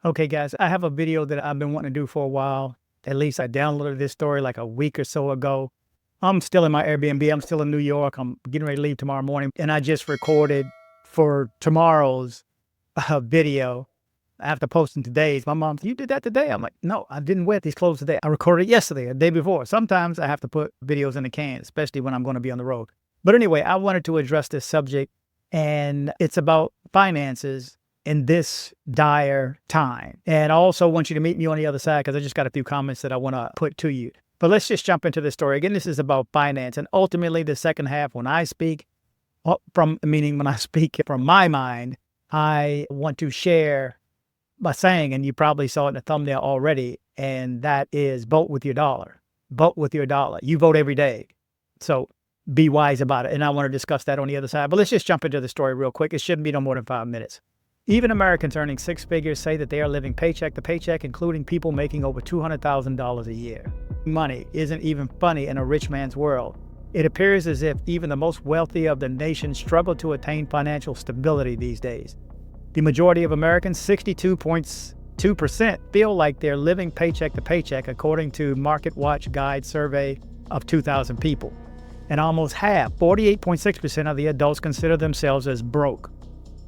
Okay, guys, I have a video that I've been wanting to do for a while. At least I downloaded this story like a week or so ago. I'm still in my Airbnb. I'm still in New York. I'm getting ready to leave tomorrow morning. And I just recorded for tomorrow's video. After posting today's, my mom said, "You did that today?" I'm like, "No, I didn't wear these clothes today. I recorded it yesterday, a day before." Sometimes I have to put videos in the can, especially when I'm going to be on the road. But anyway, I wanted to address this subject, and it's about finances in this dire time. And I also want you to meet me on the other side because I just got a few comments that I want to put to you. But let's just jump into the story. Again, this is about finance. And ultimately, the second half, when I speak from my mind, I want to share by saying, and you probably saw it in the thumbnail already, and that is vote with your dollar. Vote with your dollar. You vote every day. So be wise about it. And I want to discuss that on the other side. But let's just jump into the story real quick. It shouldn't be no more than 5 minutes. Even Americans earning six figures say that they are living paycheck to paycheck, including people making over $200,000 a year. Money isn't even funny in a rich man's world. It appears as if even the most wealthy of the nation struggle to attain financial stability these days. The majority of Americans, 62.2%, feel like they're living paycheck to paycheck, according to MarketWatch Guide survey of 2,000 people. And almost half, 48.6% of the adults consider themselves as broke.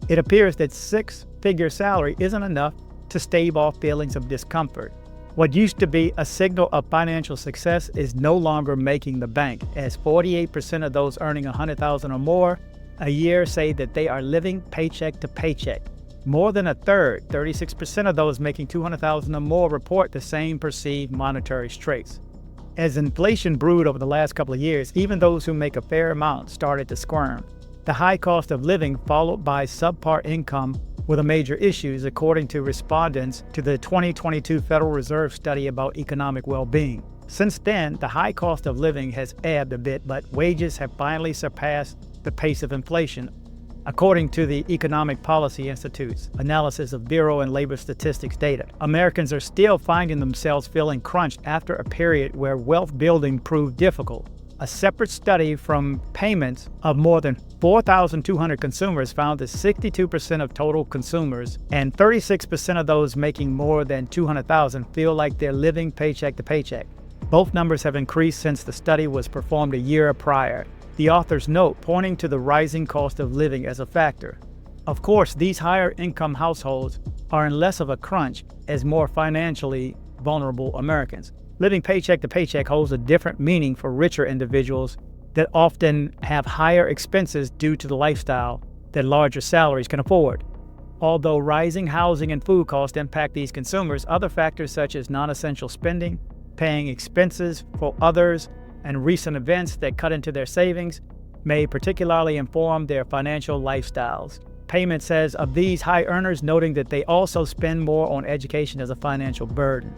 It appears that six-figure salary isn't enough to stave off feelings of discomfort. What used to be a signal of financial success is no longer making the bank, as 48% of those earning $100,000 or more a year say that they are living paycheck to paycheck. More than a third, 36% of those making $200,000 or more, report the same perceived monetary straits. As inflation brewed over the last couple of years, even those who make a fair amount started to squirm. The high cost of living, followed by subpar income, were the major issues, according to respondents to the 2022 Federal Reserve study about economic well-being. Since then, the high cost of living has ebbed a bit, but wages have finally surpassed the pace of inflation, according to the Economic Policy Institute's analysis of Bureau and Labor Statistics data. Americans are still finding themselves feeling crunched after a period where wealth building proved difficult. A separate study from payments of more than 4,200 consumers found that 62% of total consumers and 36% of those making more than $200,000 feel like they're living paycheck to paycheck. Both numbers have increased since the study was performed a year prior. The authors note, pointing to the rising cost of living as a factor. Of course, these higher income households are in less of a crunch as more financially vulnerable Americans. Living paycheck to paycheck holds a different meaning for richer individuals that often have higher expenses due to the lifestyle that larger salaries can afford. Although rising housing and food costs impact these consumers, other factors such as non-essential spending, paying expenses for others, and recent events that cut into their savings may particularly inform their financial lifestyles. Payment says of these high earners, noting that they also spend more on education as a financial burden.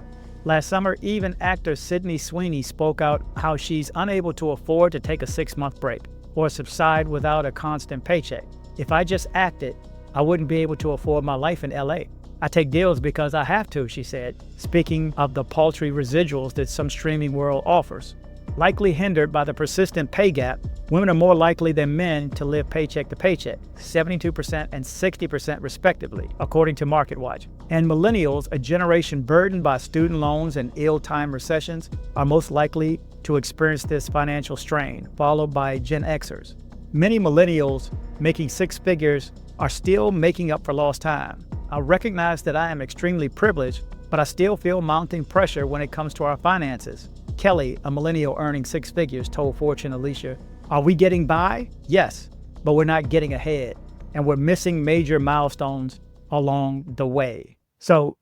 Last summer, even actor Sydney Sweeney spoke out how she's unable to afford to take a 6-month break or subside without a constant paycheck. "If I just acted, I wouldn't be able to afford my life in LA. I take deals because I have to," she said, speaking of the paltry residuals that some streaming world offers. Likely hindered by the persistent pay gap, women are more likely than men to live paycheck to paycheck, 72% and 60% respectively, according to MarketWatch. And millennials, a generation burdened by student loans and ill-timed recessions, are most likely to experience this financial strain, followed by Gen Xers. Many millennials making six figures are still making up for lost time. I recognize that I am extremely privileged, but I still feel mounting pressure when it comes to our finances. Kelly, a millennial earning six figures, told Fortune Alicia, "Are we getting by? Yes, but we're not getting ahead, and we're missing major milestones along the way." So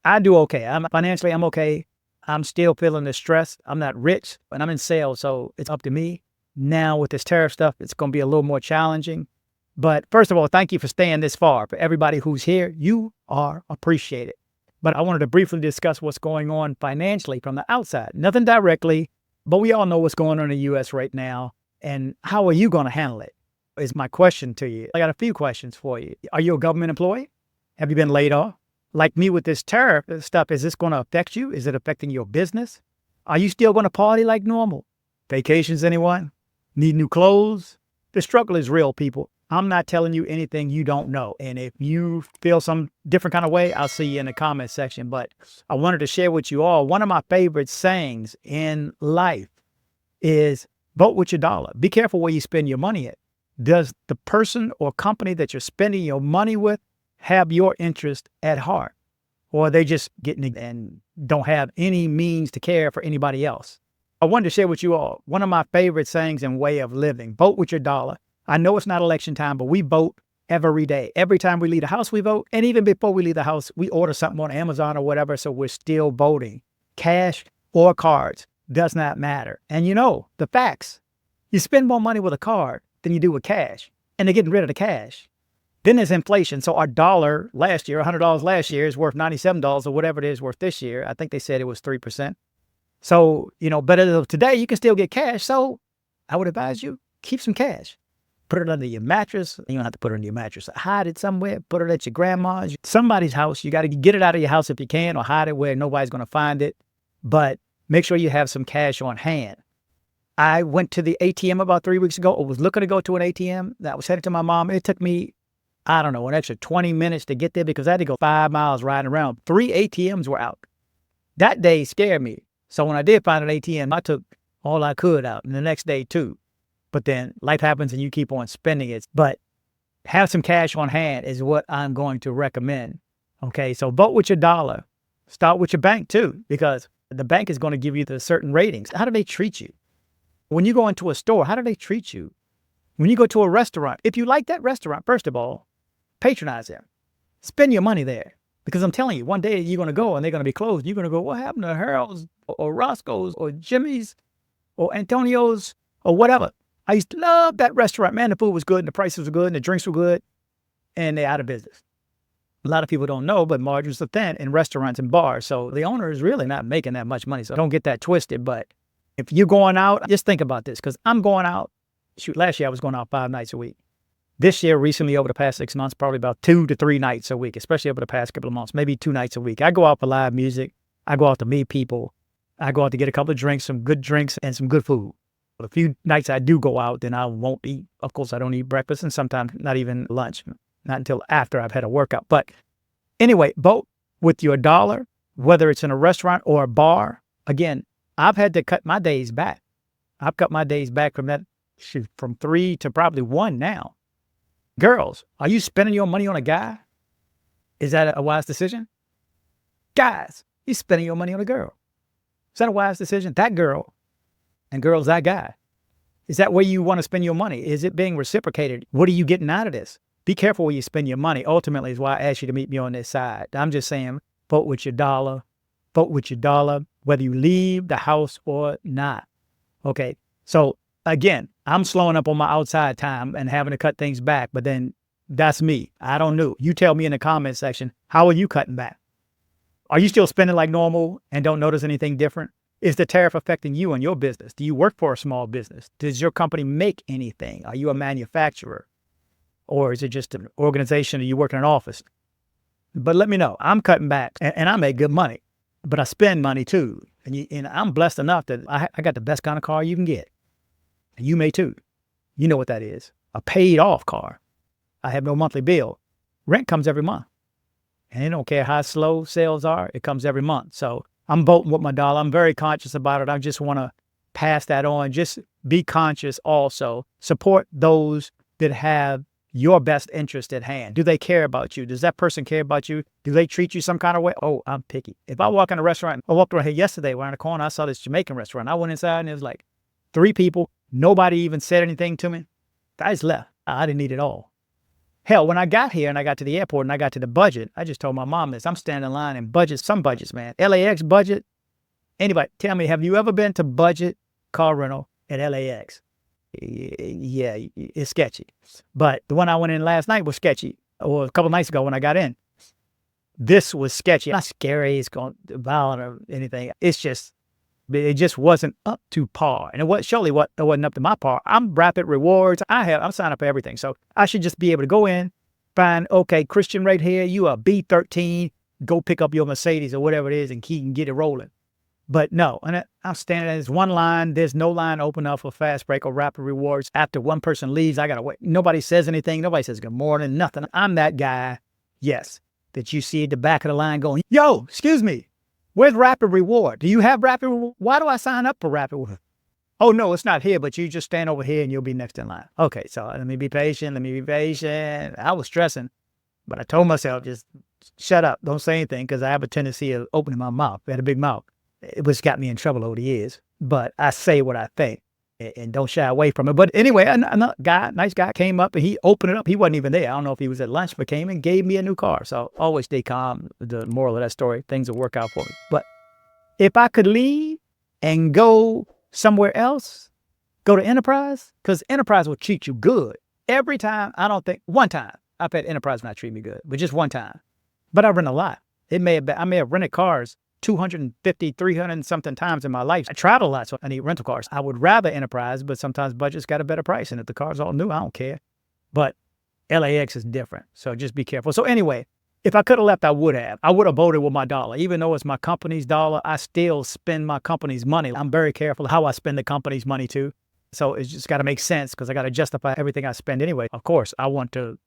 I do okay. I'm okay. I'm still feeling the stress. I'm not rich, and I'm in sales, so it's up to me. Now with this tariff stuff, it's going to be a little more challenging. But first of all, thank you for staying this far. For everybody who's here, you are appreciated. But I wanted to briefly discuss what's going on financially from the outside. Nothing directly, but we all know what's going on in the U.S. right now. And how are you going to handle it is my question to you. I got a few questions for you. Are you a government employee? Have you been laid off? Like me with this tariff stuff, is this going to affect you? Is it affecting your business? Are you still going to party like normal? Vacations, anyone? Need new clothes? The struggle is real, people. I'm not telling you anything you don't know. And if you feel some different kind of way, I'll see you in the comment section. But I wanted to share with you all, one of my favorite sayings in life is vote with your dollar. Be careful where you spend your money at. Does the person or company that you're spending your money with have your interest at heart? Or are they just getting it and don't have any means to care for anybody else? I wanted to share with you all one of my favorite sayings and way of living. Vote with your dollar. I know it's not election time, but we vote every day. Every time we leave the house, we vote. And even before we leave the house, we order something on Amazon or whatever. So we're still voting. Cash or cards does not matter. And you know, the facts. You spend more money with a card than you do with cash. And they're getting rid of the cash. Then there's inflation. So our dollar last year, $100 last year, is worth $97 or whatever it is worth this year. I think they said it was 3%. So, you know, but as of today, you can still get cash. So I would advise you, keep some cash. Put it under your mattress. You don't have to put it under your mattress. Hide it somewhere. Put it at your grandma's, somebody's house. You got to get it out of your house if you can, or hide it where nobody's going to find it. But make sure you have some cash on hand. I went to the ATM about 3 weeks ago. I was looking to go to an ATM. I was headed to my mom. It took me, I don't know, an extra 20 minutes to get there because I had to go 5 miles riding around. 3 ATMs were out. That day scared me. So when I did find an ATM, I took all I could out. And the next day too. But then life happens and you keep on spending it. But have some cash on hand is what I'm going to recommend. Okay, so vote with your dollar. Start with your bank too, because the bank is going to give you the certain ratings. How do they treat you? When you go into a store, how do they treat you? When you go to a restaurant, if you like that restaurant, first of all, patronize them. Spend your money there. Because I'm telling you, one day you're going to go and they're going to be closed. You're going to go, what happened to Harold's or Roscoe's or Jimmy's or Antonio's or whatever? I used to love that restaurant. Man, the food was good and the prices were good and the drinks were good, and they're out of business. A lot of people don't know, but margins are thin in restaurants and bars. So the owner is really not making that much money. So don't get that twisted. But if you're going out, just think about this, because I'm going out. Shoot, last year I was going out 5 nights a week. This year, recently, over the past 6 months, probably about 2 to 3 nights a week, especially over the past couple of months, maybe 2 nights a week. I go out for live music. I go out to meet people. I go out to get a couple of drinks, some good drinks and some good food. But a few nights I do go out, then I won't eat. Of course, I don't eat breakfast and sometimes not even lunch, not until after I've had a workout. But anyway, vote with your dollar, whether it's in a restaurant or a bar. Again, I've had to cut my days back. I've cut my days back from that, from 3 to probably 1 now. Girls, are you spending your money on a guy? Is that a wise decision? Guys, you spending your money on a girl. Is that a wise decision? That girl and girls, that guy. Is that where you want to spend your money? Is it being reciprocated? What are you getting out of this? Be careful where you spend your money. Ultimately is why I asked you to meet me on this side. I'm just saying, vote with your dollar. Vote with your dollar, whether you leave the house or not. Okay, so again, I'm slowing up on my outside time and having to cut things back, but then that's me. I don't know. You tell me in the comment section, how are you cutting back? Are you still spending like normal and don't notice anything different? Is the tariff affecting you and your business? Do you work for a small business? Does your company make anything? Are you a manufacturer? Or is it just an organization or you work in an office? But let me know. I'm cutting back and I make good money, but I spend money too. And I'm blessed enough that I got the best kind of car you can get. And you may too. You know what that is. A paid off car. I have no monthly bill. Rent comes every month. And they don't care how slow sales are. It comes every month. So I'm voting with my dollar. I'm very conscious about it. I just want to pass that on. Just be conscious also. Support those that have your best interest at hand. Do they care about you? Does that person care about you? Do they treat you some kind of way? Oh, I'm picky. If I walk in a restaurant, I walked around here yesterday, around the corner, I saw this Jamaican restaurant. I went inside and it was like 3 people. Nobody even said anything to me. I just left. I didn't need it all. Hell, when I got here and I got to the airport and I got to the budget, I just told my mom this. I'm standing in line in budget, some budgets, man. LAX budget. Anybody, tell me, have you ever been to budget car rental at LAX? Yeah, it's sketchy. But the one I went in last night was sketchy, or a couple nights ago when I got in. This was sketchy. Not scary, it's going violent or anything. It just wasn't up to par. And it wasn't up to my par. I'm Rapid Rewards. I'm signed up for everything. So I should just be able to go in, find, okay, Christian right here, you are B13, go pick up your Mercedes or whatever it is and get it rolling. But no, and I'm standing there's one line. There's no line open up for fast break or rapid rewards. After one person leaves, I got to wait. Nobody says anything. Nobody says good morning, nothing. I'm that guy, yes, that you see at the back of the line going, yo, excuse me, where's rapid reward? Do you have rapid reward? Why do I sign up for rapid reward? Oh, no, it's not here, but you just stand over here and you'll be next in line. Okay, so let me be patient. Let me be patient. I was stressing, but I told myself, just shut up. Don't say anything because I have a tendency of opening my mouth. I had a big mouth. It was got me in trouble over the years, but I say what I think and don't shy away from it. But anyway, another guy, nice guy, came up and he opened it up. He wasn't even there. I don't know if he was at lunch, but came and gave me a new car. So always stay calm. The moral of that story, things will work out for me. But if I could leave and go somewhere else, go to Enterprise, because Enterprise will treat you good. Every time, one time, I've had Enterprise not treat me good, but just one time. But I rent a lot. I may have rented cars 250, 300 and something times in my life. I travel a lot, so I need rental cars. I would rather Enterprise, but sometimes budget's got a better price. And if the car's all new, I don't care. But LAX is different, so just be careful. So anyway, if I could have left, I would have. I would have voted with my dollar. Even though it's my company's dollar, I still spend my company's money. I'm very careful how I spend the company's money too. So it's just got to make sense because I got to justify everything I spend anyway. Of course, I want to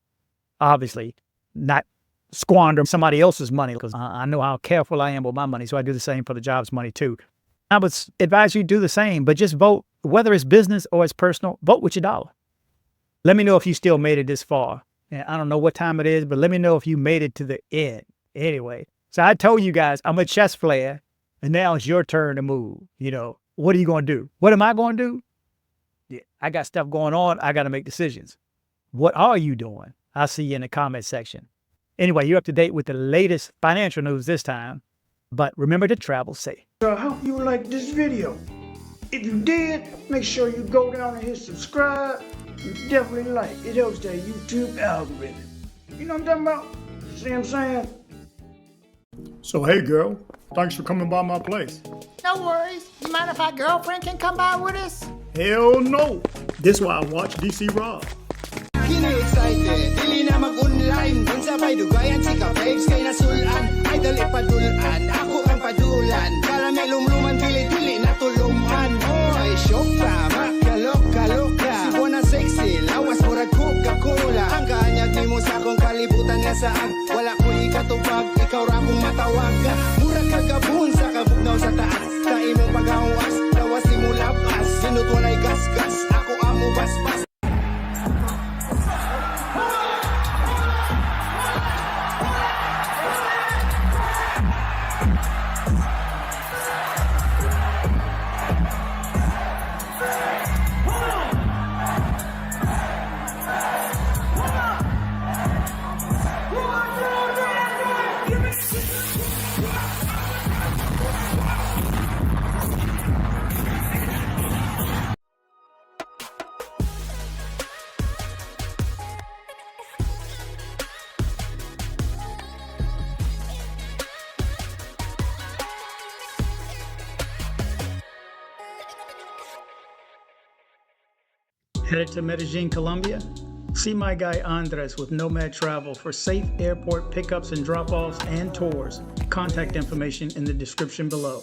obviously not squander somebody else's money because I know how careful I am with my money. So I do the same for the job's money too. I would advise you to do the same, but just vote, whether it's business or it's personal, vote with your dollar. Let me know if you still made it this far. And I don't know what time it is, but let me know if you made it to the end. Anyway, so I told you guys I'm a chess player and now it's your turn to move. You know, what are you going to do? What am I going to do? Yeah, I got stuff going on. I got to make decisions. What are you doing? I'll see you in the comment section. Anyway, you're up to date with the latest financial news this time, but remember to travel safe. So I hope you liked this video. If you did, make sure you go down and hit subscribe. And definitely like. It helps that YouTube algorithm. You know what I'm talking about? See what I'm saying? So hey girl, thanks for coming by my place. No worries. You mind if our girlfriend can come by with us? Hell no! This why I watch dcbornrob. Kini excited, dili na mag-online. Kung sabay dugayan, chika babes kay nasulan. Idol ipadulan, ako ang padulan. Karamelum-luman, dili-dili na tuluman. Ay, shock pa, makalok-kalok. Si Buona sexy, lawas murag Coca-Cola. Ang kaanyag ni mo sa akong kalibutan nga saag. Wala ko ikatubag, ikaw ra kong matawag. Murag kagabun sa kabugnaw sa taas. Sa imong paghawas, lawas ni mo lapas. Sinut walay gas-gas, ako amo bas-bas. Headed to Medellin, Colombia? See my guy Andres with Nomad Travel for safe airport pickups and drop-offs and tours. Contact information in the description below.